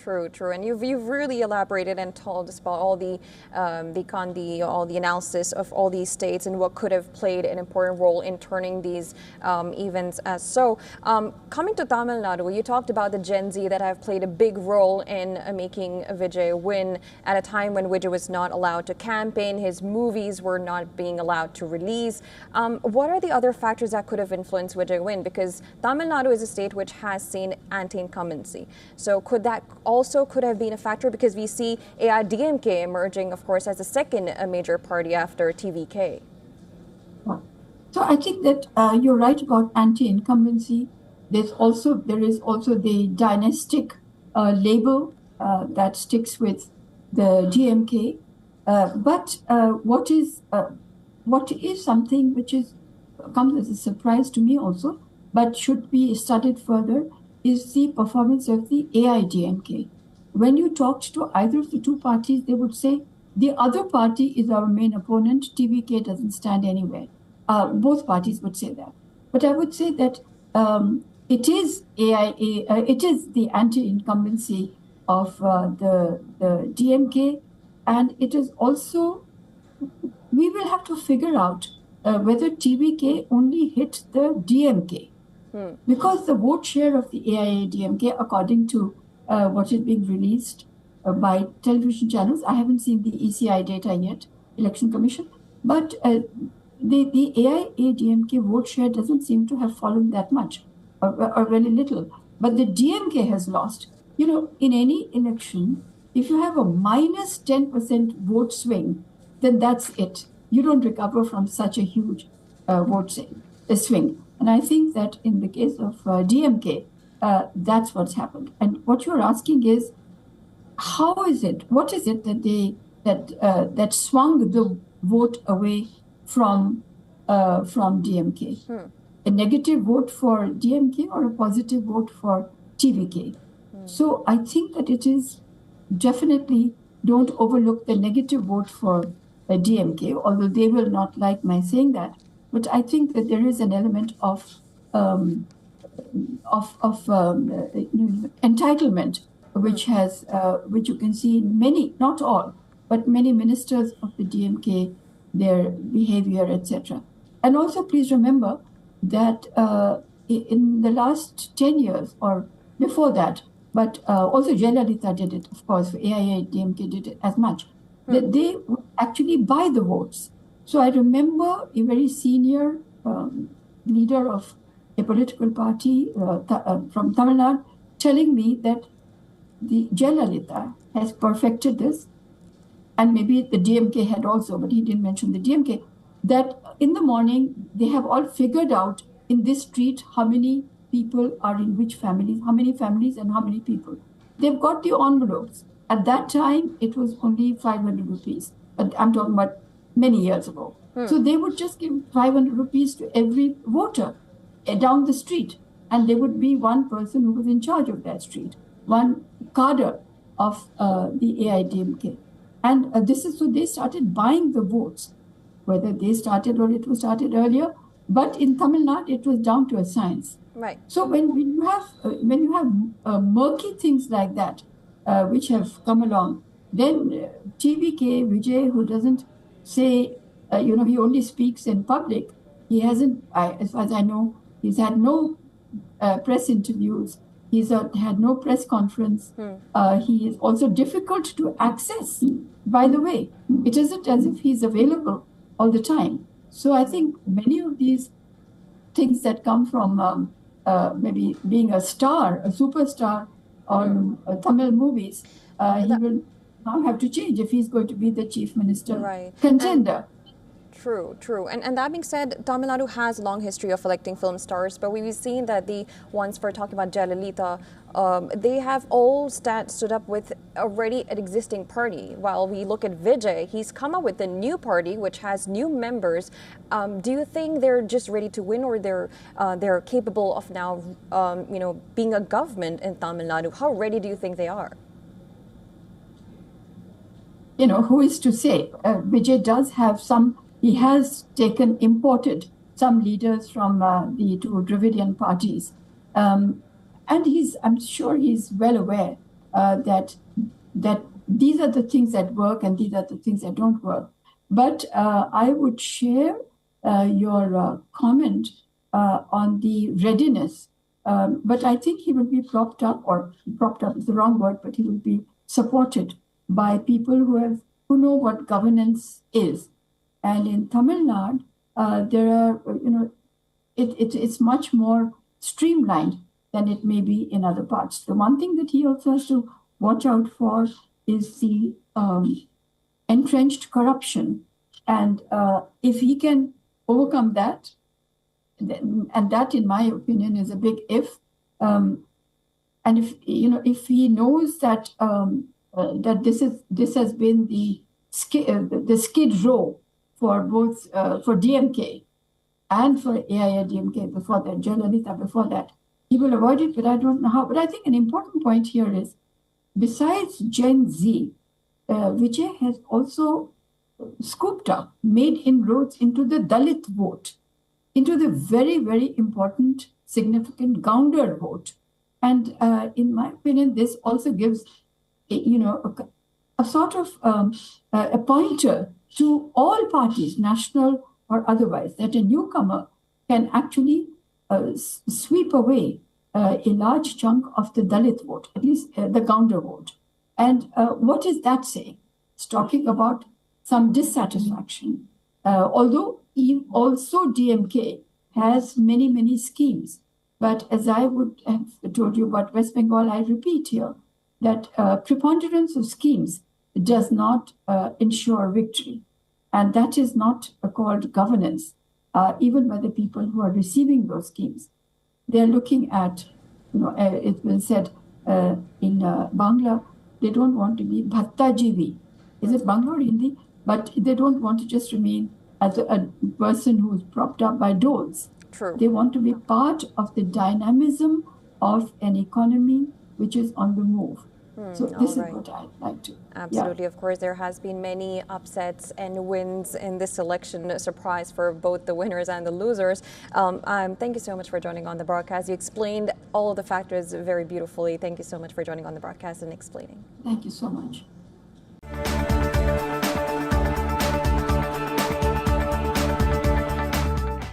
True, true, and you've really elaborated and told us about all all the analysis of all these states and what could have played an important role in turning these events as so. Coming to Tamil Nadu, you talked about the Gen Z that have played a big role in making Vijay win at a time when Vijay was not allowed to campaign, his movies were not being allowed to release. What are the other factors that could have influenced Vijay win? Because Tamil Nadu is a state which has seen anti-incumbency. So could that also have been a factor, because we see AIDMK emerging, of course, as the second major party after TVK. So I think that you're right about anti-incumbency. There is also the dynastic label that sticks with the DMK. But what is something which comes as a surprise to me also, but should be studied further, is the performance of the AIDMK. When you talked to either of the two parties, they would say the other party is our main opponent. TVK doesn't stand anywhere. Both parties would say that. But I would say that it is it is the anti-incumbency of the DMK, and it is also, we will have to figure out whether TVK only hit the DMK. Because the vote share of the AIADMK, according to what is being released by television channels, I haven't seen the ECI data yet, Election Commission, but the AIADMK vote share doesn't seem to have fallen that much, or very little. But the DMK has lost. You know, in any election, if you have a minus 10% vote swing, then that's it. You don't recover from such a huge vote swing. And I think that in the case of DMK, that's what's happened. And what you're asking is, how is it? What is it that swung the vote away from DMK? A negative vote for DMK or a positive vote for TVK? So I think that it is definitely, don't overlook the negative vote for DMK, although they will not like my saying that. But I think that there is an element of entitlement, which you can see in many, not all, but many ministers of the DMK, their behavior, etc. And also, please remember that in the last 10 years or before that, but also Jayalalitha did it, of course, AIADMK did it as much, that they would actually buy the votes. So I remember a very senior leader of a political party from Tamil Nadu telling me that the Jayalalitha has perfected this, and maybe the DMK had also, but he didn't mention the DMK, that in the morning they have all figured out in this street how many people are in which families, how many families and how many people. They've got the envelopes. At that time, it was only 500 rupees. But I'm talking about many years ago. So they would just give 500 rupees to every voter down the street. And there would be one person who was in charge of that street, one cadre of the AIDMK. And so they started buying the votes, whether they started or it was started earlier. But in Tamil Nadu, it was down to a science. Right. So when you have murky things like that, which have come along, then TVK, Vijay, who doesn't say, he only speaks in public. He hasn't, as far as I know, he's had no press interviews. He's had no press conference. He is also difficult to access, by the way. It isn't as if he's available all the time. So I think many of these things that come from maybe being a star, a superstar on Tamil movies, he will now have to change if he's going to be the chief minister contender. True, true. And that being said, Tamil Nadu has a long history of electing film stars, but we've seen that the ones for talking about Jayalalitha, they have all stood up with already an existing party. While we look at Vijay, he's come up with a new party which has new members. Do you think they're just ready to win, or they're capable of now, being a government in Tamil Nadu? How ready do you think they are? Who is to say? Vijay does have some. He has imported some leaders from the two Dravidian parties. And I'm sure he's well aware that these are the things that work and these are the things that don't work. But I would share your comment on the readiness. But I think he will be propped up is the wrong word, but he will be supported by people who know what governance is. And in Tamil Nadu, there are, it's much more streamlined than it may be in other parts. The one thing that he also has to watch out for is the entrenched corruption. And if he can overcome that, and that, in my opinion, is a big if. And if he knows that that this has been the skid row for both for DMK and for AIADMK before that, Jayalalitha before that, he will avoid it. But I don't know how. But I think an important point here is, besides Gen Z, Vijay has also scooped up, made inroads into the Dalit vote, into the very, very important, significant Gounder vote. And in my opinion, this also gives, a sort of a pointer to all parties, national or otherwise, that a newcomer can actually sweep away a large chunk of the Dalit vote, at least the Gounder vote. And what is that saying? It's talking about some dissatisfaction. Although also DMK has many, many schemes. But as I would have told you about West Bengal, I repeat here that preponderance of schemes does not ensure victory. And that is not called governance, even by the people who are receiving those schemes. They're looking at, it's been said in Bangla, they don't want to be bhattajivi. Is it Bangla or Hindi? But they don't want to just remain as a person who is propped up by doles. True. They want to be part of the dynamism of an economy which is on the move. So this is what I'd like to. Absolutely. Yeah. Of course, there has been many upsets and wins in this election. A surprise for both the winners and the losers. Thank you so much for joining on the broadcast. You explained all of the factors very beautifully. Thank you so much for joining on the broadcast and explaining. Thank you so much.